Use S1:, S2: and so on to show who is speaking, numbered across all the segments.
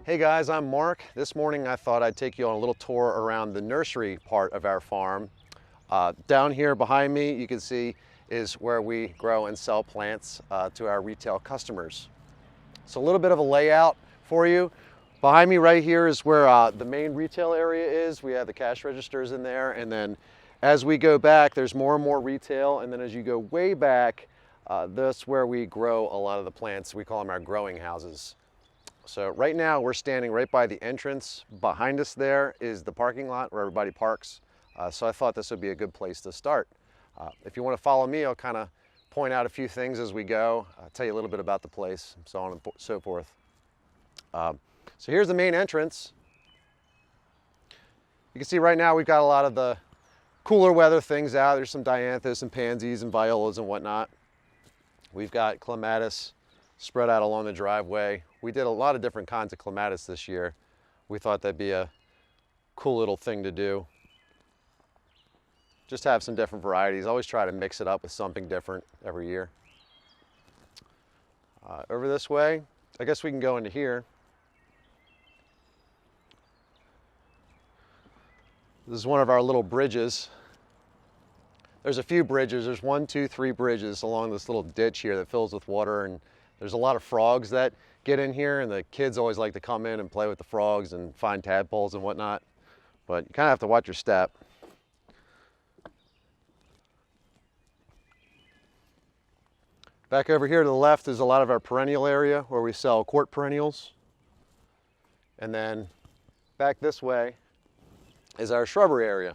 S1: Hey guys, I'm Mark. This morning I thought I'd take you on a little tour around the nursery part of our farm. Down here behind me, you can see is where we grow and sell plants to our retail customers. So a little bit of a layout for you. Behind me right here is where the main retail area is. We have the cash registers in there, and then as we go back, there's more and more retail, and then as you go way back, that's where we grow a lot of the plants. We call them our growing houses. So right now we're standing right by the entrance. Behind us there is the parking lot where everybody parks. So I thought this would be a good place to start. If you want to follow me, I'll kind of point out a few things as we go, tell you a little bit about the place, and so on and so forth. So here's the main entrance. You can see right now we've got a lot of the cooler weather things out. There's some dianthus and pansies and violas and whatnot. We've got clematis spread out along the driveway. We did a lot of different kinds of clematis this year. We thought that'd be a cool little thing to do. Just have some different varieties. Always try to mix it up with something different every year. Over this way, I guess we can go into here. This is one of our little bridges. There's a few bridges. There's 1, 2, 3 bridges along this little ditch here that fills with water, and there's a lot of frogs that get in here, and the kids always like to come in and play with the frogs and find tadpoles and whatnot. But you kind of have to watch your step. Back over here to the left is a lot of our perennial area where we sell quart perennials. And then back this way is our shrubbery area.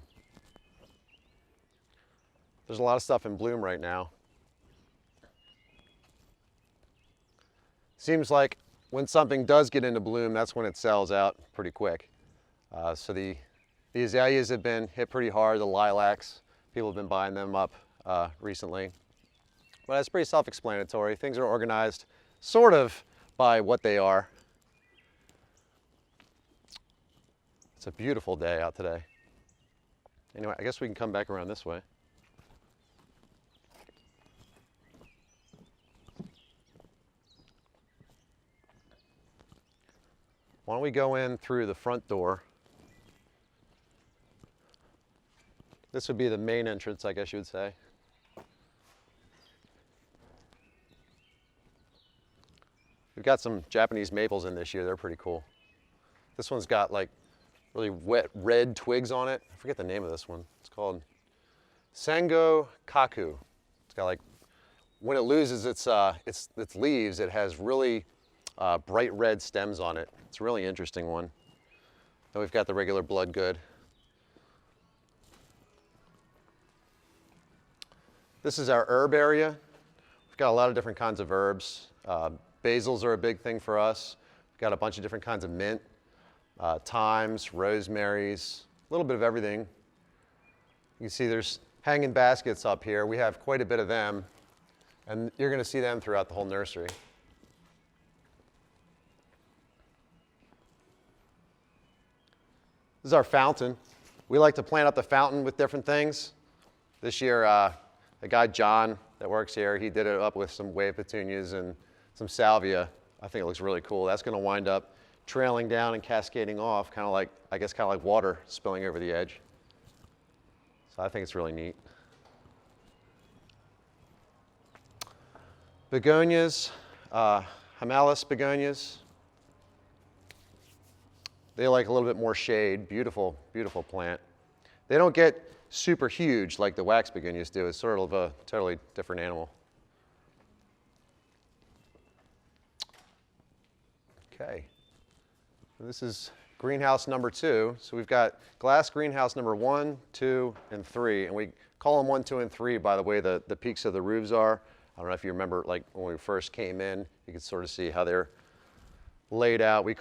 S1: There's a lot of stuff in bloom right now. Seems like when something does get into bloom, that's when it sells out pretty quick. So the azaleas have been hit pretty hard, the lilacs, people have been buying them up recently. But it's pretty self-explanatory. Things are organized sort of by what they are. It's a beautiful day out today. Anyway, I guess we can come back around this way. Why don't we go in through the front door? This would be the main entrance, I guess you would say. We've got some Japanese maples in this year. They're pretty cool. This one's got like really wet red twigs on it. I forget the name of this one. It's called Sango Kaku. It's got like, when it loses its leaves, it has really bright red stems on it. It's a really interesting one. Then we've got the regular bloodgood. This is our herb area. We've got a lot of different kinds of herbs. Basils are a big thing for us. We've got a bunch of different kinds of mint, thymes, rosemaries, a little bit of everything. You can see there's hanging baskets up here. We have quite a bit of them, and you're going to see them throughout the whole nursery. This is our fountain. We like to plant up the fountain with different things. This year, the guy John that works here, he did it up with some wave petunias and some salvia. I think it looks really cool. That's going to wind up trailing down and cascading off, kind of like, I guess, kind of like water spilling over the edge. So I think it's really neat. Begonias, Himalis begonias. They like a little bit more shade. Beautiful, beautiful plant. They don't get super huge like the wax begonias do. It's sort of a totally different animal. Okay, this is greenhouse number 2. So we've got glass greenhouse number 1, 2, and 3. And we call them 1, 2, and 3 by the way the peaks of the roofs are. I don't know if you remember, like when we first came in, you could sort of see how they're laid out. We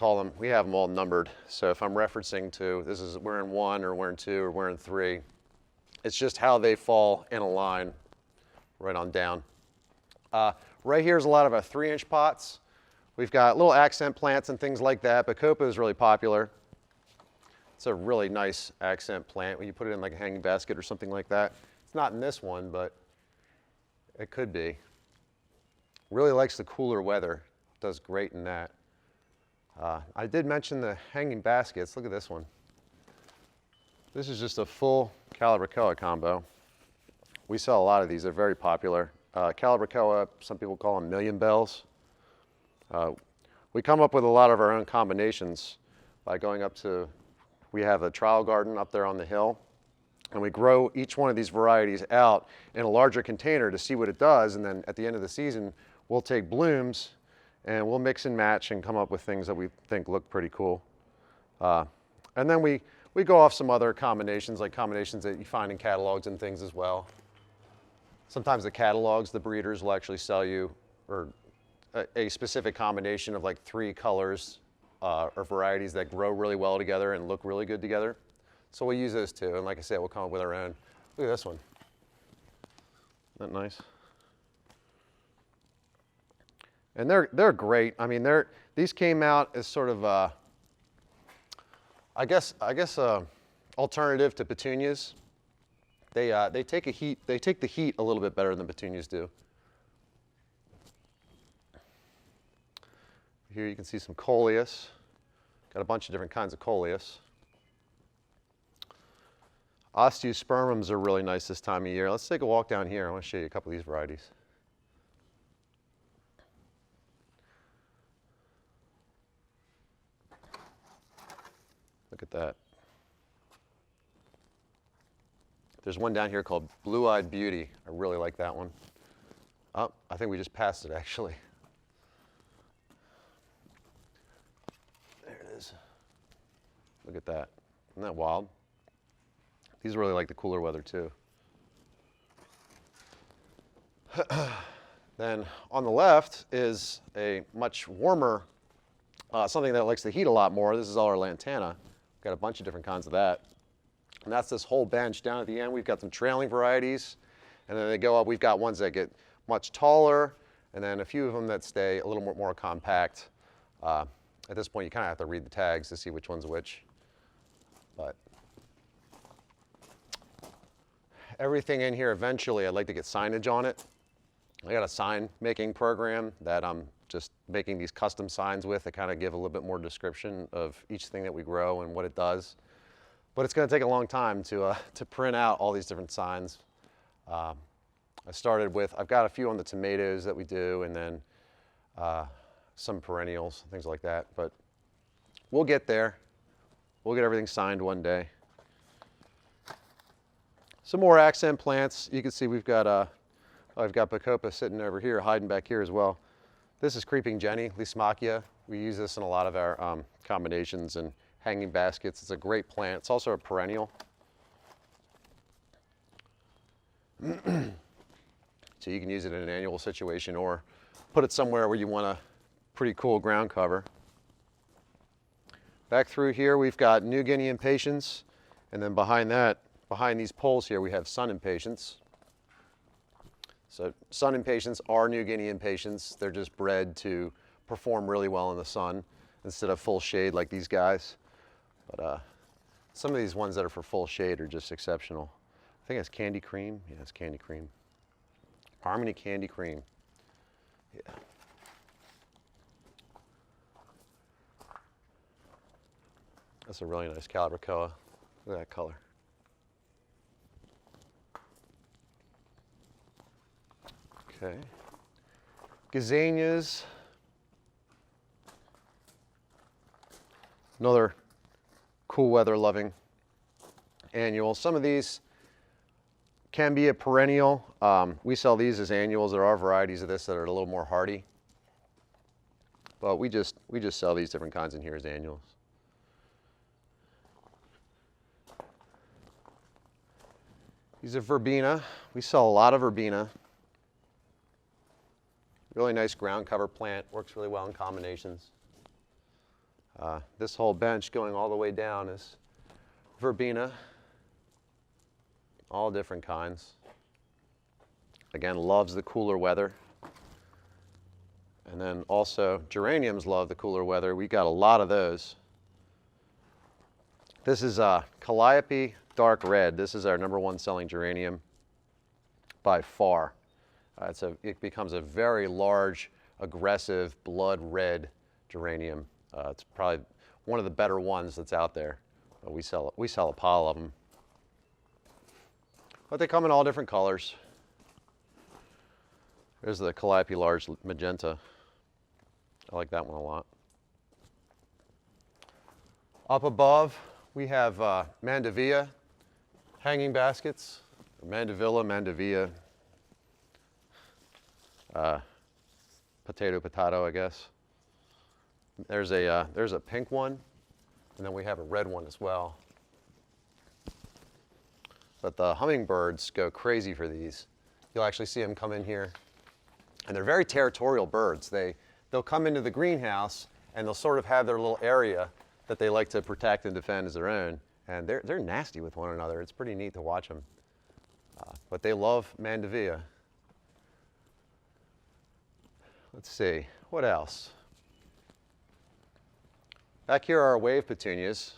S1: have them all numbered. So if I'm referencing to, we're in 1 or we're in 2 or we're in 3, it's just how they fall in a line right on down. Right here is a lot of our 3-inch pots. We've got little accent plants and things like that. Bacopa is really popular. It's a really nice accent plant when you put it in like a hanging basket or something like that. It's not in this one, but it could be. Really likes the cooler weather. Does great in that. I did mention the hanging baskets. Look at this one. This is just a full Calibrachoa combo. We sell a lot of these. They're very popular. Calibrachoa, some people call them million bells. We come up with a lot of our own combinations by going up to, we have a trial garden up there on the hill, and we grow each one of these varieties out in a larger container to see what it does, and then at the end of the season, we'll take blooms and we'll mix and match and come up with things that we think look pretty cool. And then we go off some other combinations, like combinations that you find in catalogs and things as well. Sometimes the catalogs, the breeders will actually sell you or a specific combination of like 3 colors or varieties that grow really well together and look really good together. So we'll use those too. And like I said, we'll come up with our own. Look at this one. Isn't that nice? And they're great. I mean, these came out as sort of I guess alternative to petunias. They take the heat a little bit better than petunias do. Here you can see some Coleus. Got a bunch of different kinds of Coleus. Osteospermums are really nice this time of year. Let's take a walk down here. I want to show you a couple of these varieties. Look at that. There's one down here called Blue-Eyed Beauty. I really like that one. Oh, I think we just passed it actually. There it is. Look at that. Isn't that wild? These really like the cooler weather too. Then on the left is a much warmer, something that likes the heat a lot more. This is all our Lantana. We've got a bunch of different kinds of that. And that's this whole bench. Down at the end, we've got some trailing varieties. And then they go up, we've got ones that get much taller, and then a few of them that stay a little more compact. At this point, you kind of have to read the tags to see which one's which. But everything in here, eventually, I'd like to get signage on it. I got a sign making program that I'm just making these custom signs with that kind of give a little bit more description of each thing that we grow and what it does. But it's going to take a long time to print out all these different signs. I started with, I've got a few on the tomatoes that we do, and then some perennials, things like that. But we'll get there. We'll get everything signed one day. Some more accent plants. You can see we've got, I've got Bacopa sitting over here, hiding back here as well. This is Creeping Jenny, Lismachia. We use this in a lot of our combinations and hanging baskets. It's a great plant. It's also a perennial. So you can use it in an annual situation or put it somewhere where you want a pretty cool ground cover. Back through here, we've got New Guinea Impatiens, and then behind that, behind these poles here, we have Sun Impatiens. So Sun Impatiens are New Guinea Impatiens. They're just bred to perform really well in the sun instead of full shade like these guys. But some of these ones that are for full shade are just exceptional. I think it's Candy Cream. Yeah, it's Candy Cream. Harmony Candy Cream. Yeah. That's a really nice Calibrachoa. Look at that color. Okay. Gazanias. Another cool weather loving annual. Some of these can be a perennial. We sell these as annuals. There are varieties of this that are a little more hardy. But we just sell these different kinds in here as annuals. These are Verbena. We sell a lot of Verbena. Really nice ground cover plant. Works really well in combinations. This whole bench going all the way down is Verbena. All different kinds. Again, loves the cooler weather. And then also Geraniums love the cooler weather. We got a lot of those. This is Calliope Dark Red. This is our #1 selling geranium by far. It becomes a very large, aggressive, blood red geranium. It's probably one of the better ones that's out there. We sell a pile of them. But they come in all different colors. There's the Calliope large magenta. I like that one a lot. Up above, we have Mandavia hanging baskets. Mandavilla, Mandavia. Potato, I guess. There's a pink one, and then we have a red one as well. But the hummingbirds go crazy for these. You'll actually see them come in here, and they're very territorial birds. They'll come into the greenhouse, and they'll sort of have their little area that they like to protect and defend as their own, and they're nasty with one another. It's pretty neat to watch them. But they love Mandavia. Let's see, what else? Back here are our wave petunias.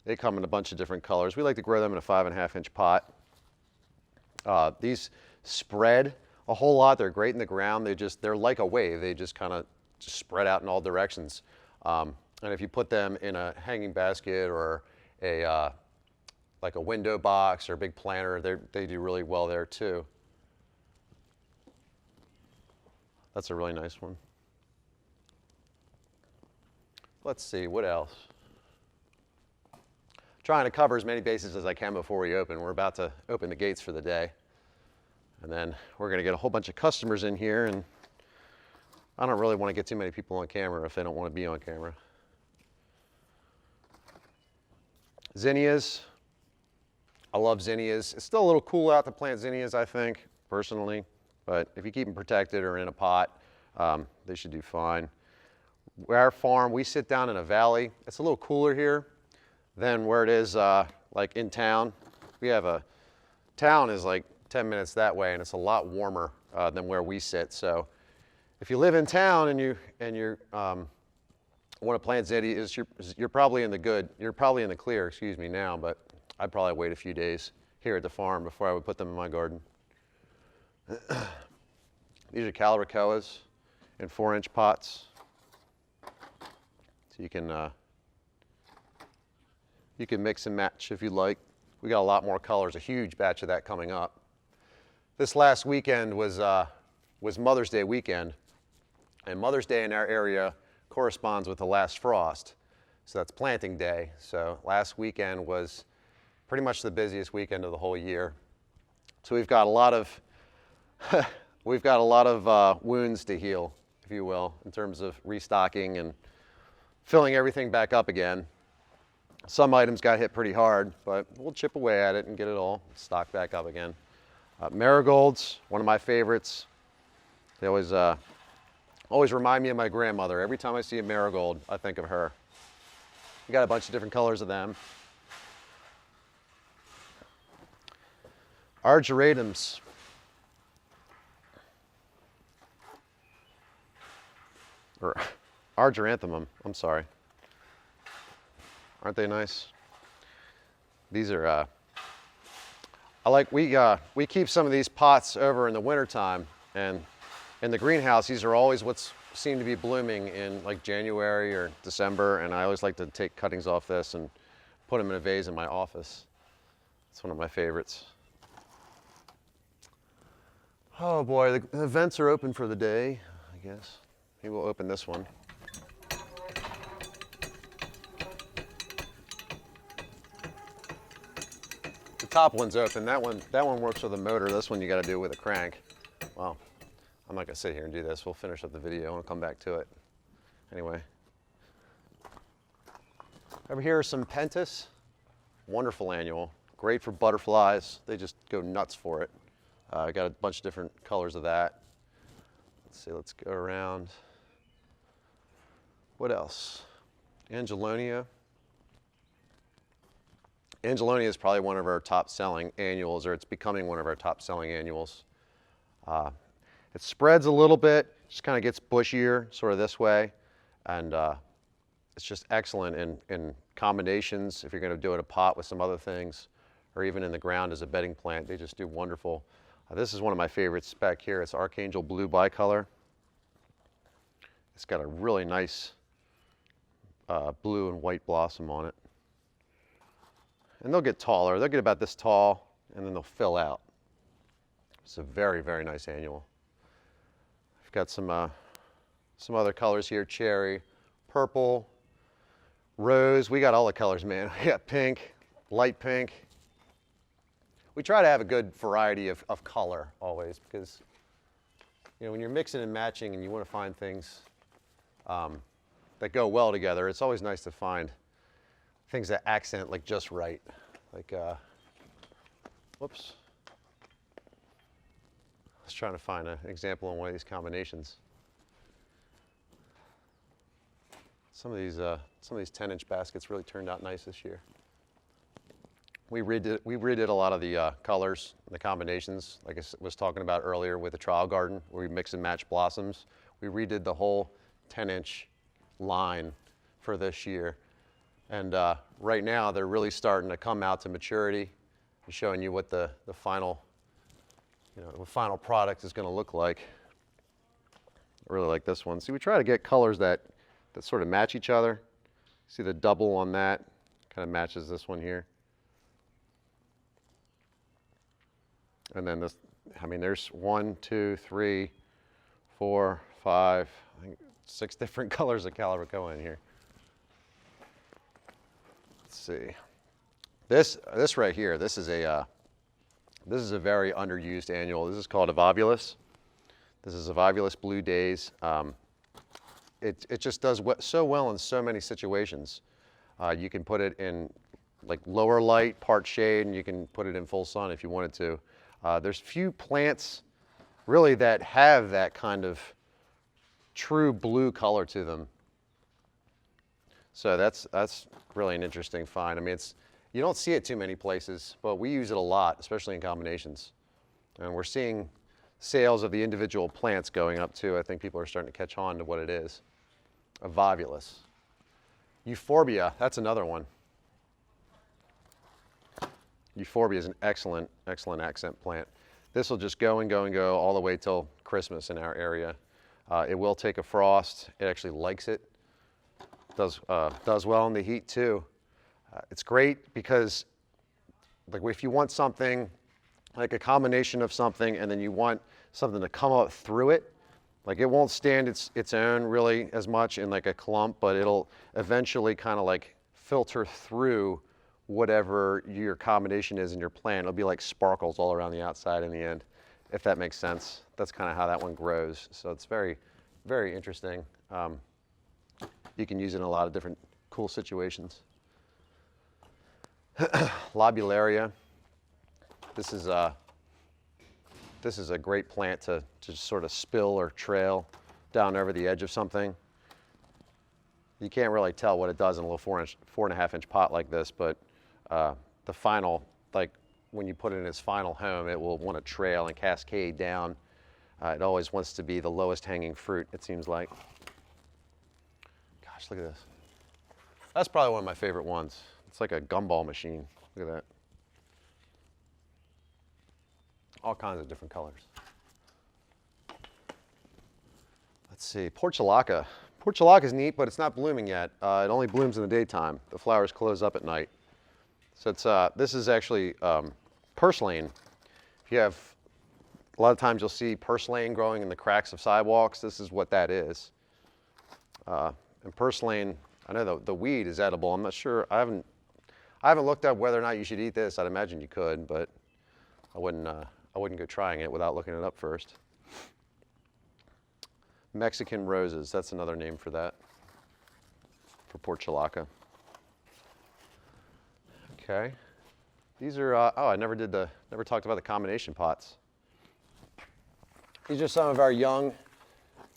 S1: They come in a bunch of different colors. We like to grow them in a 5.5-inch pot. These spread a whole lot. They're great in the ground. They're like a wave. They just kind of spread out in all directions. And if you put them in a hanging basket or like a window box or a big planter, they do really well there too. That's a really nice one. Let's see, what else? Trying to cover as many bases as I can before we open. We're about to open the gates for the day. And then we're going to get a whole bunch of customers in here, and I don't really want to get too many people on camera if they don't want to be on camera. Zinnias. I love zinnias. It's still a little cool out to plant zinnias, I think, personally. But if you keep them protected or in a pot, they should do fine. Our farm, we sit down in a valley. It's a little cooler here than where it is like in town. Town is like 10 minutes that way, and it's a lot warmer than where we sit. So if you live in town and you want to plant zinnias, you're probably in the clear, excuse me, now, but I'd probably wait a few days here at the farm before I would put them in my garden. These are Calaricoas in 4-inch pots. So you can mix and match if you'd like. We got a lot more colors, a huge batch of that coming up. This last weekend was Mother's Day weekend, and Mother's Day in our area corresponds with the last frost. So that's planting day. So last weekend was pretty much the busiest weekend of the whole year. So we've got a lot of wounds to heal, if you will, in terms of restocking and filling everything back up again. Some items got hit pretty hard, but we'll chip away at it and get it all stocked back up again. Marigolds, one of my favorites. They always remind me of my grandmother. Every time I see a marigold, I think of her. We got a bunch of different colors of them. Our geraniums. Or our geranthemum, I'm sorry. Aren't they nice? These are, we keep some of these pots over in the wintertime, and in the greenhouse, these are always what seem to be blooming in like January or December, and I always like to take cuttings off this and put them in a vase in my office. It's one of my favorites. Oh boy, the vents are open for the day, I guess. Maybe we'll open this one. The top one's open. That one works with a motor. This one you got to do with a crank. Well, I'm not gonna sit here and do this. We'll finish up the video and we'll come back to it. Anyway, over here are some pentas. Wonderful annual. Great for butterflies. They just go nuts for it. I got a bunch of different colors of that. Let's see. Let's go around. What else? Angelonia. Angelonia is probably one of our top selling annuals, or it's becoming one of our top selling annuals. It spreads a little bit, just kind of gets bushier, sort of this way, and it's just excellent in combinations. If you're going to do it in a pot with some other things, or even in the ground as a bedding plant, they just do wonderful. This is one of my favorites back here. It's Archangel Blue Bicolor. It's got a really nice blue and white blossom on it. And they'll get taller. They'll get about this tall, and then they'll fill out. It's a very, very nice annual. I've got some other colors here: cherry, purple, rose. We got all the colors, man. We got pink, light pink. We try to have a good variety of color always, because when you're mixing and matching and you want to find things that go well together, it's always nice to find things that accent like just right. Like, whoops. I was trying to find an example on one of these combinations. Some of these 10-inch baskets really turned out nice this year. We redid a lot of the colors and the combinations, like I was talking about earlier with the trial garden, where we mix and match blossoms. We redid the whole 10-inch line for this year. And right now, they're really starting to come out to maturity and showing you what the final, the final product is going to look like. I really like this one. See, we try to get colors that sort of match each other. See the double on that kind of matches this one here. And then this, there's 1, 2, 3, 4, 5, I think 6 different colors of calibrachoa in here. Let's see. This right here, this is a very underused annual. This is called a Volvulus. This is a Volvulus Blue Days. It just does so well in so many situations. You can put it in like lower light, part shade, and you can put it in full sun if you wanted to. There's few plants really that have that kind of true blue color to them. So that's really an interesting find. You don't see it too many places, but we use it a lot, especially in combinations. And we're seeing sales of the individual plants going up too. I think people are starting to catch on to what it is. A Volvulus. Euphorbia, that's another one. Euphorbia is an excellent, excellent accent plant. This will just go and go and go all the way till Christmas in our area. It will take a frost. It actually likes it. Does well in the heat too. It's great because, like, if you want something like a combination of something and then you want something to come up through it, like it won't stand its own really as much in like a clump, but it'll eventually kind of like filter through whatever your combination is in your plant. It'll be like sparkles all around the outside in the end, if that makes sense. That's kind of how that one grows. So it's very, very interesting. You can use it in a lot of different cool situations. Lobularia. This is a great plant to just sort of spill or trail down over the edge of something. You can't really tell what it does in a little 4.5 inch pot like this, but the final, like when you put it in its final home, it will want to trail and cascade down. It always wants to be the lowest hanging fruit, it seems like. Gosh, look at this. That's probably one of my favorite ones. It's like a gumball machine. Look at that. All kinds of different colors. Let's see, Portulaca. Portulaca is neat, but it's not blooming yet. It only blooms in the daytime. The flowers close up at night. So it's, this is actually purslane. If you have, a lot of times you'll see purslane growing in the cracks of sidewalks. This is what that is. And purslane, I know the weed is edible. I'm not sure. I haven't looked up whether or not you should eat this. I'd imagine you could, but I wouldn't go trying it without looking it up first. Mexican roses, that's another name for that, for Portulaca. Okay, these are, oh, I never talked about the combination pots. These are some of our young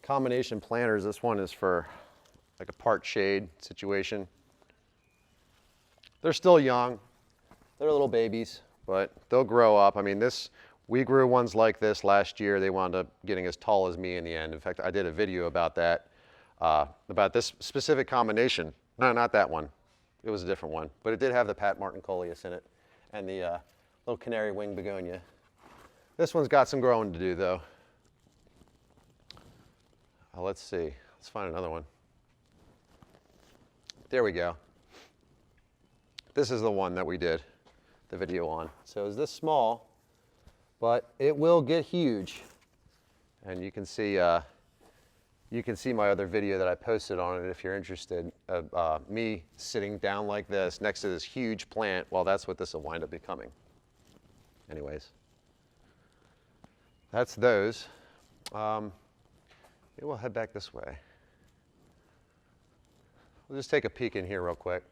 S1: combination planters. This one is for like a part shade situation. They're still young, they're little babies, but they'll grow up. We grew ones like this last year. They wound up getting as tall as me in the end. In fact, I did a video about that, about this specific combination. No, not that one. It was a different one, but it did have the Pat Martin Coleus in it and the little canary wing begonia. This one's got some growing to do though. Let's see. Let's find another one. There we go. This is the one that we did the video on. So it's this small, but it will get huge. And you can see my other video that I posted on it if you're interested. Me sitting down like this next to this huge plant. Well, that's what this will wind up becoming. Anyways, that's those. Maybe we'll head back this way. We'll just take a peek in here real quick.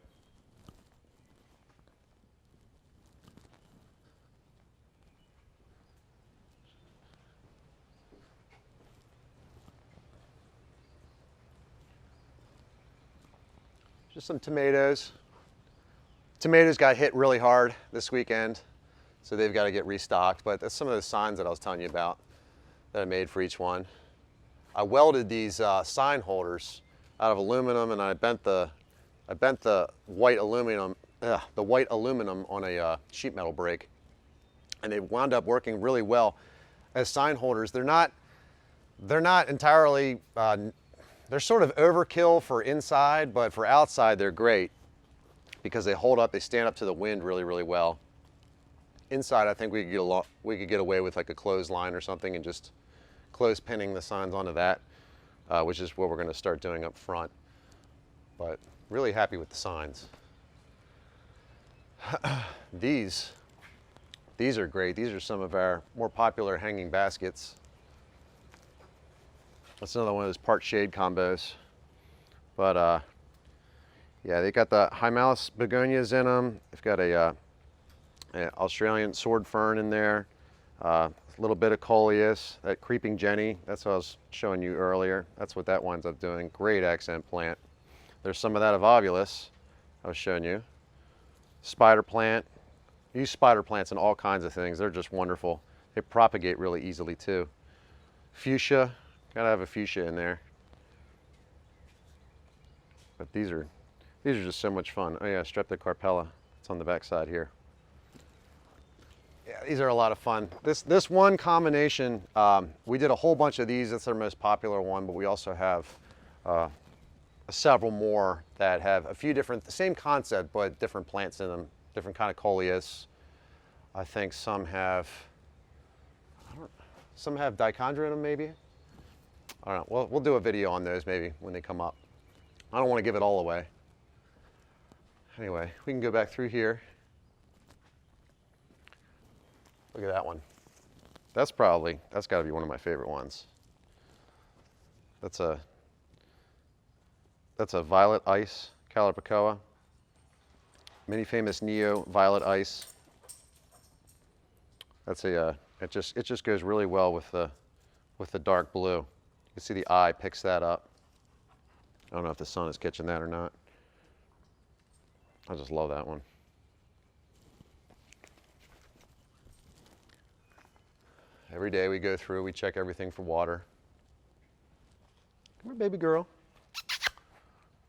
S1: Just some tomatoes. Tomatoes got hit really hard this weekend, so they've got to get restocked. But that's some of the signs that I was telling you about that I made for each one. I welded these sign holders out of aluminum, and I bent the white aluminum on a sheet metal brake, and they wound up working really well as sign holders. They're not entirely. They're sort of overkill for inside, but for outside they're great because they hold up, they stand up to the wind really, really well. Inside, I think we could get away with like a clothesline or something and just close pinning the signs onto that, which is what we're going to start doing up front. But really happy with the signs. These are great. These are some of our more popular hanging baskets. That's another one of those part shade combos. But yeah, they got the Hymalus begonias in them. They've got a Australian sword fern in there. A little bit of Coleus, that creeping Jenny. That's what I was showing you earlier. That's what that winds up doing. Great accent plant. There's some of that Ovulus I was showing you. Spider plant. I use spider plants in all kinds of things. They're just wonderful. They propagate really easily too. Fuchsia. Gotta have a fuchsia in there. But these are just so much fun. Oh yeah, Streptocarpella. It's on the back side here. Yeah, these are a lot of fun. This one combination, we did a whole bunch of these. That's our most popular one, but we also have several more that have a few different, the same concept, but different plants in them. Different kind of Coleus. I think some have dichondra in them maybe. I don't know. Well, we'll do a video on those maybe when they come up. I don't want to give it all away. Anyway, we can go back through here. Look at that one. That's got to be one of my favorite ones. That's a violet ice, Calibrachoa. Many famous Neo violet ice. That's it just goes really well with the dark blue. You can see the eye picks that up. I don't know if the sun is catching that or not. I just love that one. Every day we go through, we check everything for water. Come here, baby girl.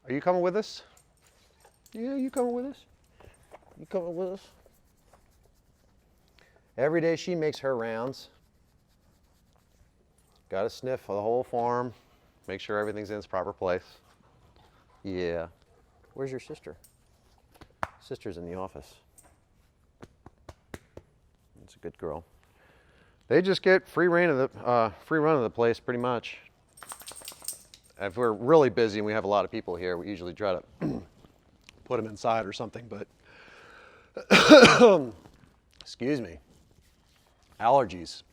S1: Are you coming with us? Yeah, you coming with us? You coming with us? Every day she makes her rounds. Got to sniff for the whole farm, make sure everything's in its proper place. Yeah. Where's your sister? Sister's in the office. That's a good girl. They just get free run of the place pretty much. If we're really busy and we have a lot of people here, we usually try to put them inside or something, but excuse me. Allergies.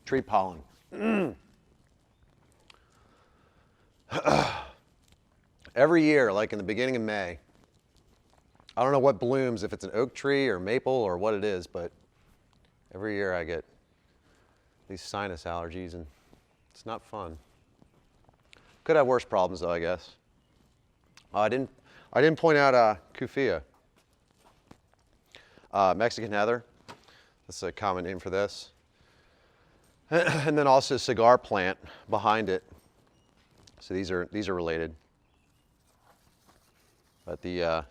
S1: Tree pollen. Every year, like in the beginning of May, I don't know what blooms, if it's an oak tree or maple or what it is, but every year I get these sinus allergies and it's not fun. Could have worse problems though, I guess. I didn't point out Kufia. Mexican heather. That's a common name for this. And then also cigar plant behind it. So these are related. But the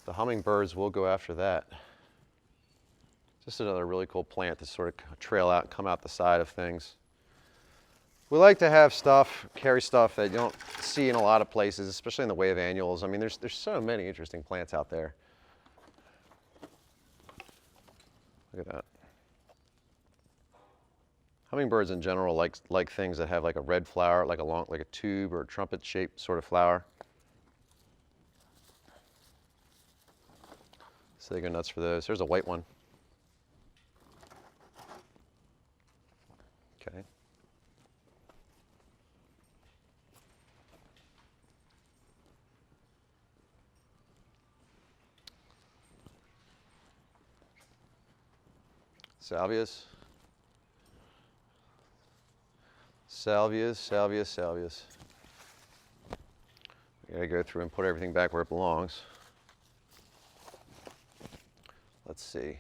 S1: hummingbirds will go after that. Just another really cool plant to sort of trail out and come out the side of things. We like to have stuff, carry stuff that you don't see in a lot of places, especially in the way of annuals. I mean, there's so many interesting plants out there. Look at that. Hummingbirds in general like things that have like a red flower, like a tube or a trumpet-shaped sort of flower. So they go nuts for those. There's a white one. Okay. Salvias. Salvias, salvias, salvias. We gotta go through and put everything back where it belongs. Let's see.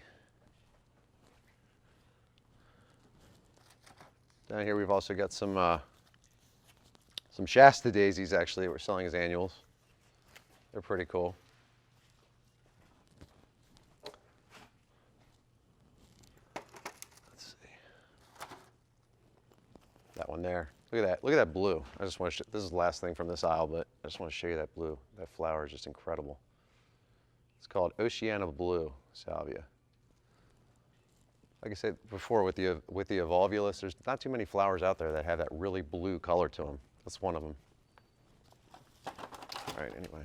S1: Down here we've also got some Shasta Daisies actually that we're selling as annuals. They're pretty cool. Let's see. That one there. Look at that. Look at that blue. I just want to this is the last thing from this aisle, but I just want to show you that blue. That flower is just incredible. It's called Oceana Blue Salvia. Like I said before, with the evolvulus, there's not too many flowers out there that have that really blue color to them. That's one of them. All right, anyway.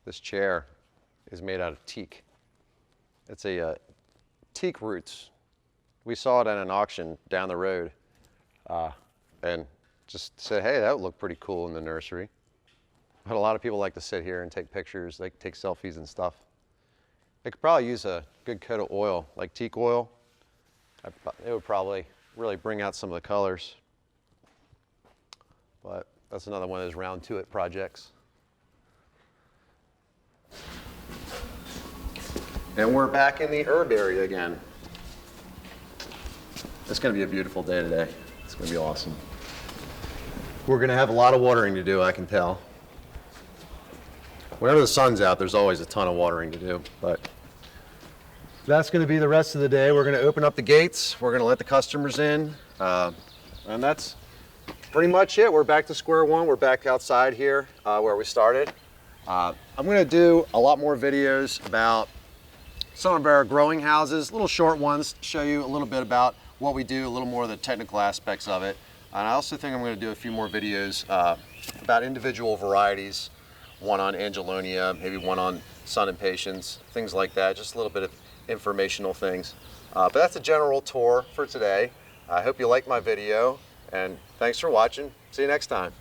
S1: This chair is made out of teak. It's a teak roots. We saw it at an auction down the road and just said, hey, that would look pretty cool in the nursery. But a lot of people like to sit here and take pictures, they take selfies and stuff. They could probably use a good coat of oil, like teak oil. It would probably really bring out some of the colors. But that's another one of those round to it projects. And we're back in the herb area again. It's going to be a beautiful day today. It's going to be awesome. We're going to have a lot of watering to do, I can tell. Whenever the sun's out, there's always a ton of watering to do. But that's going to be the rest of the day. We're going to open up the gates. We're going to let the customers in. And that's pretty much it. We're back to square one. We're back outside here where we started. I'm going to do a lot more videos about some of our growing houses, little short ones, to show you a little bit about what we do, a little more of the technical aspects of it. And I also think I'm going to do a few more videos about individual varieties, one on Angelonia, maybe one on Sun Impatiens, things like that, just a little bit of informational things. But that's a general tour for today. I hope you liked my video, and thanks for watching. See you next time.